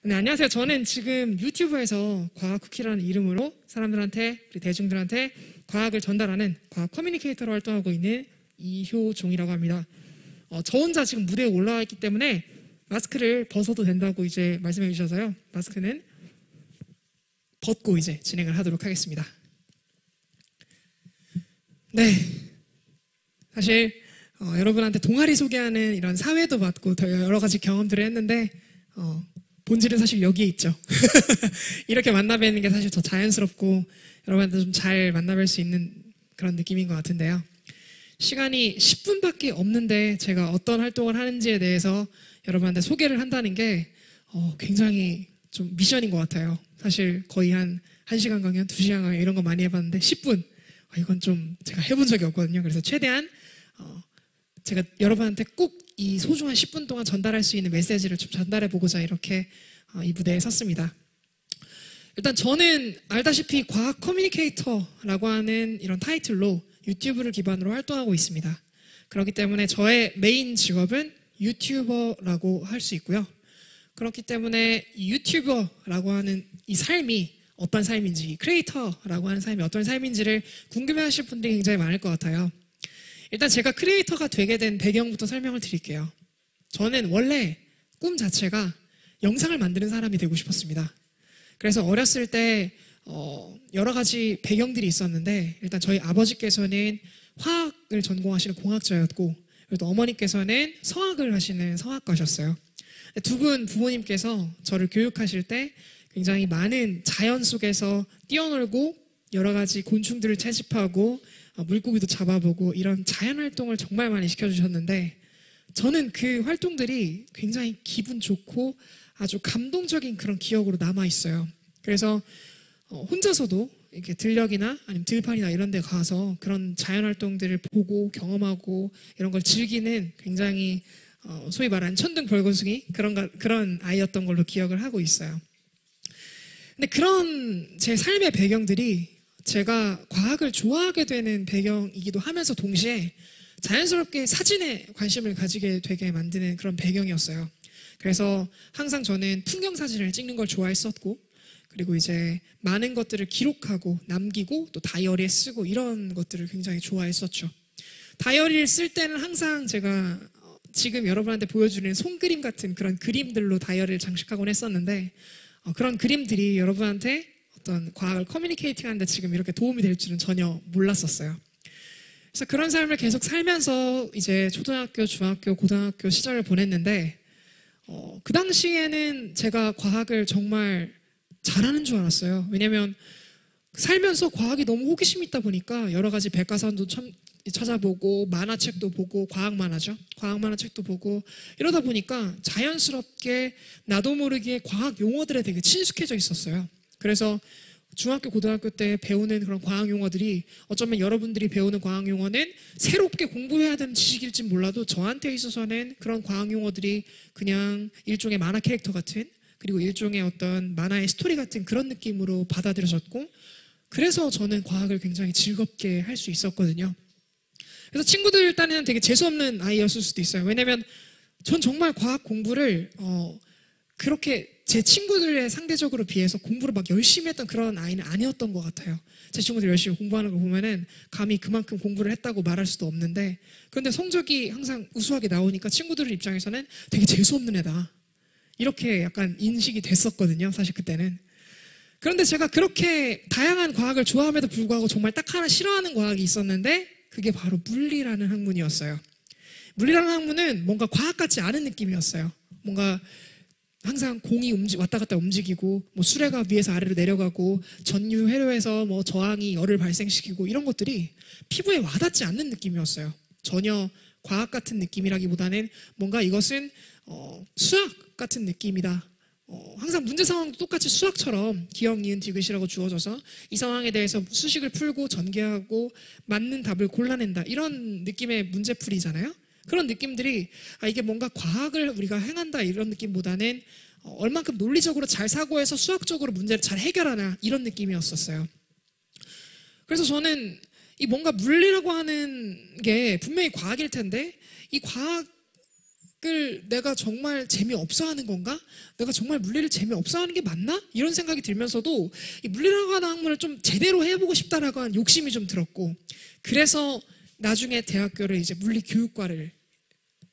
네, 안녕하세요. 저는 지금 유튜브에서 과학 쿠키라는 이름으로 사람들한테, 그리고 대중들한테 과학을 전달하는 과학 커뮤니케이터로 활동하고 있는 이효종이라고 합니다. 저 혼자 지금 무대에 올라와 있기 때문에 마스크를 벗어도 된다고 이제 말씀해 주셔서요. 마스크는 벗고 이제 진행을 하도록 하겠습니다. 네. 사실 여러분한테 동아리 소개하는 이런 사회도 맡고 더 여러 가지 경험들을 했는데 본질은 사실 여기에 있죠. 이렇게 만나뵈는 게 사실 더 자연스럽고 여러분한테 좀 잘 만나뵐 수 있는 그런 느낌인 것 같은데요. 시간이 10분밖에 없는데 제가 어떤 활동을 하는지에 대해서 여러분한테 소개를 한다는 게 굉장히 좀 미션인 것 같아요. 사실 거의 한 1시간 강연, 2시간 강연 이런 거 많이 해봤는데 10분 이건 좀 제가 해본 적이 없거든요. 그래서 최대한 제가 여러분한테 꼭 이 소중한 10분 동안 전달할 수 있는 메시지를 좀 전달해 보고자 이렇게 이 무대에 섰습니다. 일단 저는 알다시피 과학 커뮤니케이터라고 하는 이런 타이틀로 유튜브를 기반으로 활동하고 있습니다. 그렇기 때문에 저의 메인 직업은 유튜버라고 할 수 있고요. 그렇기 때문에 이 유튜버라고 하는 이 삶이 어떤 삶인지, 크리에이터라고 하는 삶이 어떤 삶인지를 궁금해하실 분들이 굉장히 많을 것 같아요. 일단 제가 크리에이터가 되게 된 배경부터 설명을 드릴게요. 저는 원래 꿈 자체가 영상을 만드는 사람이 되고 싶었습니다. 그래서 어렸을 때 여러 가지 배경들이 있었는데 일단 저희 아버지께서는 화학을 전공하시는 공학자였고 또 어머니께서는 성악을 하시는 성악가셨어요. 두 분 부모님께서 저를 교육하실 때 굉장히 많은 자연 속에서 뛰어놀고 여러 가지 곤충들을 채집하고 물고기도 잡아보고 이런 자연활동을 정말 많이 시켜주셨는데 저는 그 활동들이 굉장히 기분 좋고 아주 감동적인 그런 기억으로 남아있어요. 그래서 혼자서도 이렇게 들녘이나 아니면 들판이나 이런 데 가서 그런 자연활동들을 보고 경험하고 이런 걸 즐기는 굉장히 소위 말하는 천둥벌거숭이 그런 아이였던 걸로 기억을 하고 있어요. 근데 그런 제 삶의 배경들이 제가 과학을 좋아하게 되는 배경이기도 하면서 동시에 자연스럽게 사진에 관심을 가지게 되게 만드는 그런 배경이었어요. 그래서 항상 저는 풍경 사진을 찍는 걸 좋아했었고 그리고 이제 많은 것들을 기록하고 남기고 또 다이어리에 쓰고 이런 것들을 굉장히 좋아했었죠. 다이어리를 쓸 때는 항상 제가 지금 여러분한테 보여주는 손그림 같은 그런 그림들로 다이어리를 장식하곤 했었는데 그런 그림들이 여러분한테 어떤 과학을 커뮤니케이팅 하는데 지금 이렇게 도움이 될 줄은 전혀 몰랐었어요. 그래서 그런 삶을 계속 살면서 이제 초등학교, 중학교, 고등학교 시절을 보냈는데 그 당시에는 제가 과학을 정말 잘하는 줄 알았어요. 왜냐면 살면서 과학이 너무 호기심이 있다 보니까 여러 가지 백과사전도 찾아보고 만화책도 보고 과학 만화책도 보고 이러다 보니까 자연스럽게 나도 모르게 과학 용어들에 되게 친숙해져 있었어요. 그래서 중학교, 고등학교 때 배우는 그런 과학 용어들이 어쩌면 여러분들이 배우는 과학 용어는 새롭게 공부해야 되는 지식일지 몰라도 저한테 있어서는 그런 과학 용어들이 그냥 일종의 만화 캐릭터 같은 그리고 일종의 어떤 만화의 스토리 같은 그런 느낌으로 받아들여졌고 그래서 저는 과학을 굉장히 즐겁게 할 수 있었거든요. 그래서 친구들 딴에는 되게 재수없는 아이였을 수도 있어요. 왜냐면 전 정말 과학 공부를 그렇게 제 친구들의 상대적으로 비해서 공부를 막 열심히 했던 그런 아이는 아니었던 것 같아요. 제 친구들 열심히 공부하는 걸 보면은 감히 그만큼 공부를 했다고 말할 수도 없는데 그런데 성적이 항상 우수하게 나오니까 친구들 입장에서는 되게 재수없는 애다. 이렇게 약간 인식이 됐었거든요. 사실 그때는. 그런데 제가 그렇게 다양한 과학을 좋아함에도 불구하고 정말 딱 하나 싫어하는 과학이 있었는데 그게 바로 물리라는 학문이었어요. 물리라는 학문은 뭔가 과학 같지 않은 느낌이었어요. 뭔가 항상 공이 왔다 갔다 움직이고 뭐 수레가 위에서 아래로 내려가고 전류 회로에서 뭐 저항이 열을 발생시키고 이런 것들이 피부에 와닿지 않는 느낌이었어요. 전혀 과학 같은 느낌이라기보다는 뭔가 이것은 수학 같은 느낌이다. 항상 문제 상황도 똑같이 수학처럼 기억, 니은, 디귿이라고 주어져서 이 상황에 대해서 수식을 풀고 전개하고 맞는 답을 골라낸다. 이런 느낌의 문제풀이잖아요. 그런 느낌들이 이게 뭔가 과학을 우리가 행한다 이런 느낌보다는 얼만큼 논리적으로 잘 사고해서 수학적으로 문제를 잘 해결하나 이런 느낌이었었어요. 그래서 저는 이 뭔가 물리라고 하는 게 분명히 과학일 텐데 이 과학 내가 정말 재미없어 하는 건가? 내가 정말 물리를 재미없어 하는 게 맞나? 이런 생각이 들면서도 이 물리라고 하는 학문을 좀 제대로 해보고 싶다라고 하는 욕심이 좀 들었고, 그래서 나중에 대학교를 이제 물리교육과를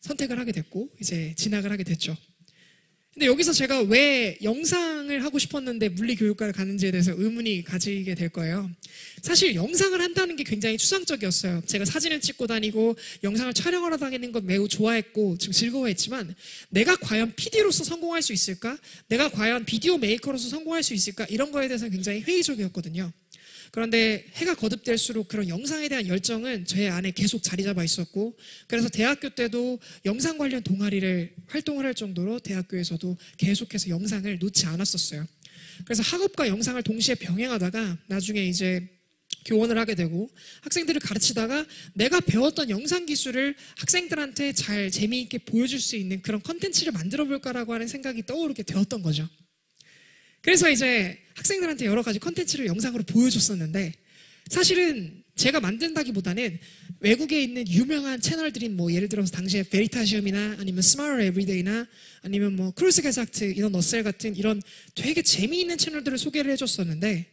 선택을 하게 됐고 이제 진학을 하게 됐죠. 근데 여기서 제가 왜 영상을 하고 싶었는데 물리교육과를 가는지에 대해서 의문이 가지게 될 거예요. 사실 영상을 한다는 게 굉장히 추상적이었어요. 제가 사진을 찍고 다니고 영상을 촬영하러 다니는 건 매우 좋아했고 지금 즐거워했지만, 내가 과연 PD로서 성공할 수 있을까? 내가 과연 비디오 메이커로서 성공할 수 있을까? 이런 거에 대해서 굉장히 회의적이었거든요. 그런데 해가 거듭될수록 그런 영상에 대한 열정은 제 안에 계속 자리 잡아 있었고, 그래서 대학교 때도 영상 관련 동아리를 활동을 할 정도로 대학교에서도 계속해서 영상을 놓지 않았었어요. 그래서 학업과 영상을 동시에 병행하다가 나중에 이제 교원을 하게 되고 학생들을 가르치다가 내가 배웠던 영상 기술을 학생들한테 잘 재미있게 보여줄 수 있는 그런 컨텐츠를 만들어 볼까라고 하는 생각이 떠오르게 되었던 거죠. 그래서 이제 학생들한테 여러 가지 컨텐츠를 영상으로 보여줬었는데, 사실은 제가 만든다기보다는 외국에 있는 유명한 채널들인 뭐 예를 들어서 당시에 베리타시움이나 아니면 스마일 에브리데이나 아니면 뭐 크루스게삭트 이런 너셀 같은 이런 되게 재미있는 채널들을 소개를 해줬었는데,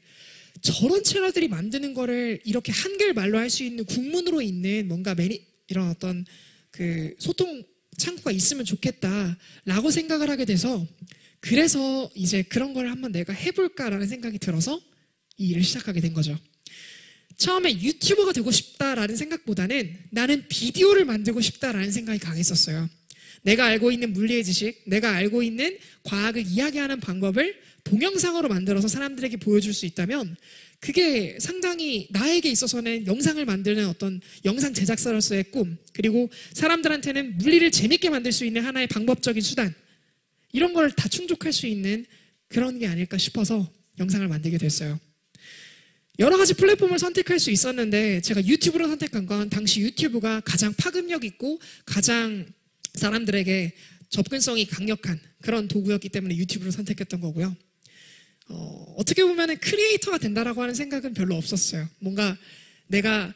저런 채널들이 만드는 거를 이렇게 한글말로 할 수 있는 국문으로 있는 뭔가 이런 어떤 그 소통 창구가 있으면 좋겠다라고 생각을 하게 돼서, 그래서 이제 그런 걸 한번 내가 해볼까라는 생각이 들어서 이 일을 시작하게 된 거죠. 처음에 유튜버가 되고 싶다라는 생각보다는 나는 비디오를 만들고 싶다라는 생각이 강했었어요. 내가 알고 있는 물리의 지식, 내가 알고 있는 과학을 이야기하는 방법을 동영상으로 만들어서 사람들에게 보여줄 수 있다면 그게 상당히 나에게 있어서는 영상을 만드는 어떤 영상 제작사로서의 꿈, 그리고 사람들한테는 물리를 재밌게 만들 수 있는 하나의 방법적인 수단, 이런 걸 다 충족할 수 있는 그런 게 아닐까 싶어서 영상을 만들게 됐어요. 여러 가지 플랫폼을 선택할 수 있었는데 제가 유튜브를 선택한 건 당시 유튜브가 가장 파급력 있고 가장 사람들에게 접근성이 강력한 그런 도구였기 때문에 유튜브를 선택했던 거고요. 어떻게 보면 크리에이터가 된다라고 하는 생각은 별로 없었어요. 뭔가 내가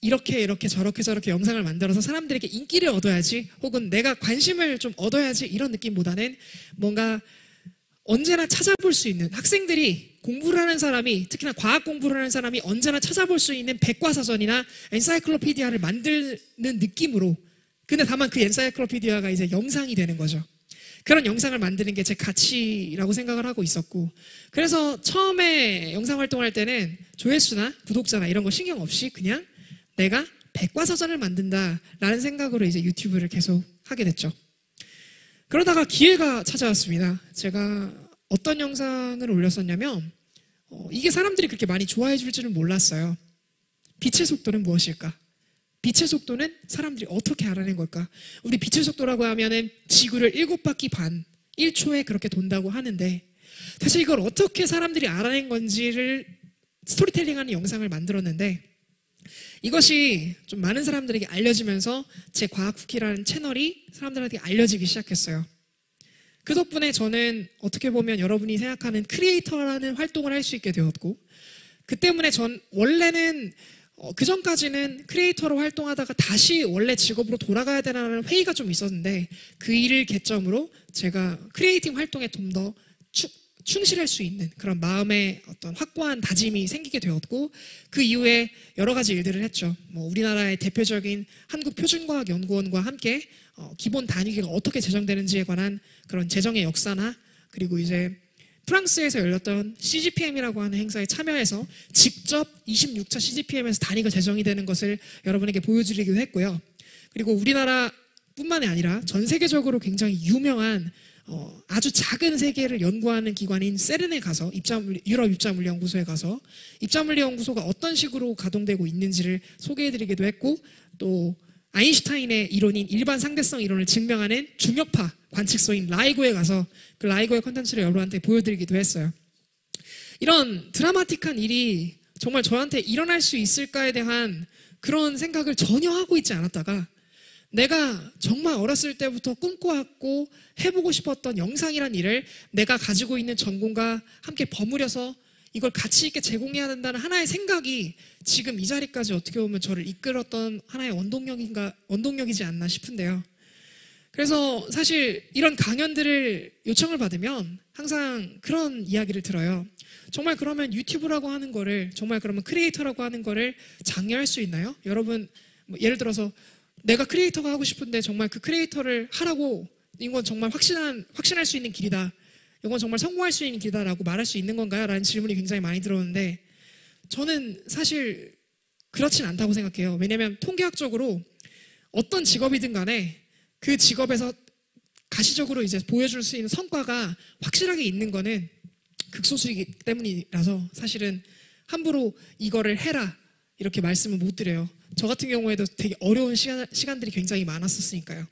이렇게 저렇게 영상을 만들어서 사람들에게 인기를 얻어야지, 혹은 내가 관심을 좀 얻어야지, 이런 느낌보다는 뭔가 언제나 찾아볼 수 있는, 학생들이 공부를 하는 사람이, 특히나 과학 공부를 하는 사람이 언제나 찾아볼 수 있는 백과사전이나 엔사이클로피디아를 만드는 느낌으로, 근데 다만 그 엔사이클로피디아가 이제 영상이 되는 거죠. 그런 영상을 만드는 게 제 가치라고 생각을 하고 있었고, 그래서 처음에 영상 활동할 때는 조회수나 구독자나 이런 거 신경 없이 그냥 내가 백과사전을 만든다라는 생각으로 이제 유튜브를 계속 하게 됐죠. 그러다가 기회가 찾아왔습니다. 제가 어떤 영상을 올렸었냐면 이게 사람들이 그렇게 많이 좋아해 줄 줄은 몰랐어요. 빛의 속도는 무엇일까? 빛의 속도는 사람들이 어떻게 알아낸 걸까? 우리 빛의 속도라고 하면은 지구를 7바퀴 반 1초에 그렇게 돈다고 하는데, 사실 이걸 어떻게 사람들이 알아낸 건지를 스토리텔링하는 영상을 만들었는데, 이것이 좀 많은 사람들에게 알려지면서 제 과학쿠키라는 채널이 사람들한테 알려지기 시작했어요. 그 덕분에 저는 어떻게 보면 여러분이 생각하는 크리에이터라는 활동을 할 수 있게 되었고, 그 때문에 전 원래는 그 전까지는 크리에이터로 활동하다가 다시 원래 직업으로 돌아가야 되나라는 회의가 좀 있었는데, 그 일을 개점으로 제가 크리에이팅 활동에 좀 더 충실할 수 있는 그런 마음의 어떤 확고한 다짐이 생기게 되었고, 그 이후에 여러 가지 일들을 했죠. 뭐 우리나라의 대표적인 한국표준과학연구원과 함께 기본 단위계가 어떻게 제정되는지에 관한 그런 제정의 역사나, 그리고 이제 프랑스에서 열렸던 CGPM이라고 하는 행사에 참여해서 직접 26차 CGPM에서 단위가 제정이 되는 것을 여러분에게 보여드리기도 했고요. 그리고 우리나라뿐만이 아니라 전 세계적으로 굉장히 유명한 아주 작은 세계를 연구하는 기관인 세른에 가서 유럽 입자물리연구소에 가서 입자물리연구소가 어떤 식으로 가동되고 있는지를 소개해드리기도 했고, 또 아인슈타인의 이론인 일반 상대성 이론을 증명하는 중력파 관측소인 라이고에 가서 그 라이고의 컨텐츠를 여러분한테 보여드리기도 했어요. 이런 드라마틱한 일이 정말 저한테 일어날 수 있을까에 대한 그런 생각을 전혀 하고 있지 않았다가, 내가 정말 어렸을 때부터 꿈꿔왔고 해보고 싶었던 영상이란 일을 내가 가지고 있는 전공과 함께 버무려서 이걸 가치 있게 제공해야 된다는 하나의 생각이 지금 이 자리까지 어떻게 보면 저를 이끌었던 하나의 원동력이지 않나 싶은데요. 그래서 사실 이런 강연들을 요청을 받으면 항상 그런 이야기를 들어요. 정말 그러면 유튜브라고 하는 거를, 정말 그러면 크리에이터라고 하는 거를 장려할 수 있나요? 여러분, 뭐 예를 들어서 내가 크리에이터가 하고 싶은데 정말 그 크리에이터를 하라고, 이건 정말 확신할 수 있는 길이다, 이건 정말 성공할 수 있는 길이다라고 말할 수 있는 건가요? 라는 질문이 굉장히 많이 들어오는데, 저는 사실 그렇진 않다고 생각해요. 왜냐하면 통계학적으로 어떤 직업이든 간에 그 직업에서 가시적으로 이제 보여줄 수 있는 성과가 확실하게 있는 거는 극소수이기 때문이라서 사실은 함부로 이거를 해라 이렇게 말씀을 못 드려요. 저 같은 경우에도 되게 어려운 시간들이 굉장히 많았었으니까요.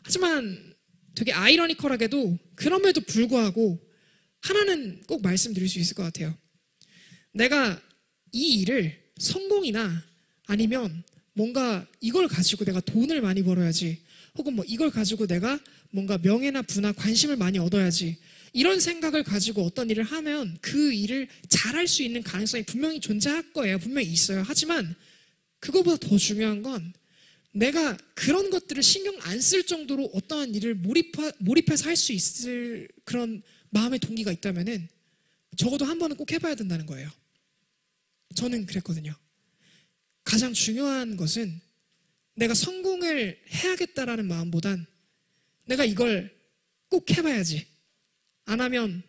하지만 되게 아이러니컬하게도 그럼에도 불구하고 하나는 꼭 말씀드릴 수 있을 것 같아요. 내가 이 일을 성공이나 아니면 뭔가 이걸 가지고 내가 돈을 많이 벌어야지, 혹은 뭐 이걸 가지고 내가 뭔가 명예나 부나 관심을 많이 얻어야지, 이런 생각을 가지고 어떤 일을 하면 그 일을 잘할 수 있는 가능성이 분명히 존재할 거예요. 분명히 있어요. 하지만 그거보다 더 중요한 건 내가 그런 것들을 신경 안 쓸 정도로 어떠한 일을 몰입해서 할 수 있을 그런 마음의 동기가 있다면은 적어도 한 번은 꼭 해봐야 된다는 거예요. 저는 그랬거든요. 가장 중요한 것은 내가 성공을 해야겠다라는 마음보단 내가 이걸 꼭 해봐야지, 안 하면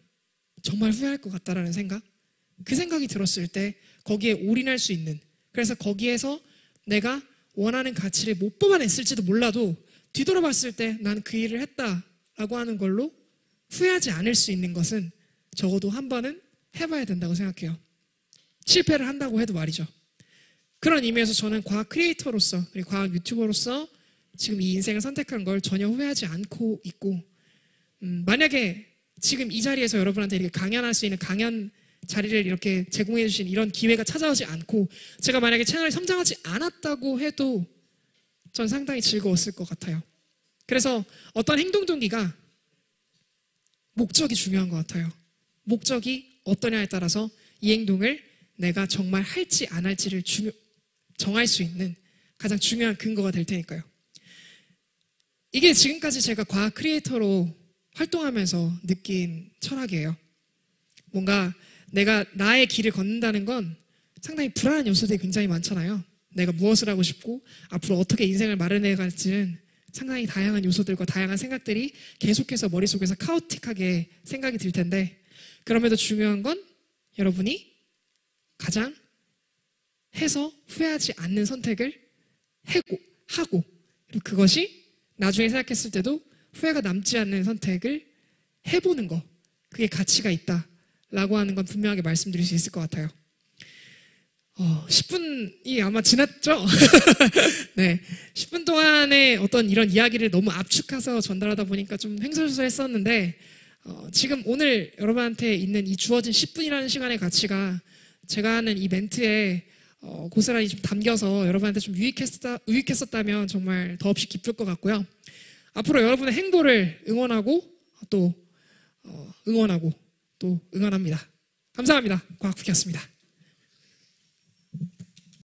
정말 후회할 것 같다라는 생각, 그 생각이 들었을 때 거기에 올인할 수 있는, 그래서 거기에서 내가 원하는 가치를 못 뽑아냈을지도 몰라도 뒤돌아봤을 때 난 그 일을 했다라고 하는 걸로 후회하지 않을 수 있는 것은 적어도 한 번은 해봐야 된다고 생각해요. 실패를 한다고 해도 말이죠. 그런 의미에서 저는 과학 크리에이터로서, 그리고 과학 유튜버로서 지금 이 인생을 선택한 걸 전혀 후회하지 않고 있고, 만약에 지금 이 자리에서 여러분한테 이렇게 강연할 수 있는 강연 자리를 이렇게 제공해 주신 이런 기회가 찾아오지 않고 제가 만약에 채널이 성장하지 않았다고 해도 전 상당히 즐거웠을 것 같아요. 그래서 어떤 행동 동기가 목적이 중요한 것 같아요. 목적이 어떠냐에 따라서 이 행동을 내가 정말 할지 안 할지를 정할 수 있는 가장 중요한 근거가 될 테니까요. 이게 지금까지 제가 과학 크리에이터로 활동하면서 느낀 철학이에요. 뭔가 내가 나의 길을 걷는다는 건 상당히 불안한 요소들이 굉장히 많잖아요. 내가 무엇을 하고 싶고 앞으로 어떻게 인생을 마련해 갈지는 상당히 다양한 요소들과 다양한 생각들이 계속해서 머릿속에서 카오틱하게 생각이 들 텐데, 그럼에도 중요한 건 여러분이 가장 해서 후회하지 않는 선택을 하고, 그리고 그것이 나중에 생각했을 때도 후회가 남지 않는 선택을 해보는 거, 그게 가치가 있다라고 하는 건 분명하게 말씀드릴 수 있을 것 같아요. 10분이 아마 지났죠? 네, 10분 동안의 어떤 이런 이야기를 너무 압축해서 전달하다 보니까 좀 횡설수설했었는데, 지금 오늘 여러분한테 있는 이 주어진 10분이라는 시간의 가치가 제가 하는 이 멘트에 고스란히 좀 담겨서 여러분한테 좀 유익했었다면 정말 더없이 기쁠 것 같고요. 앞으로 여러분의 행보를 응원하고 또 응원합니다. 감사합니다. 과학국이었습니다.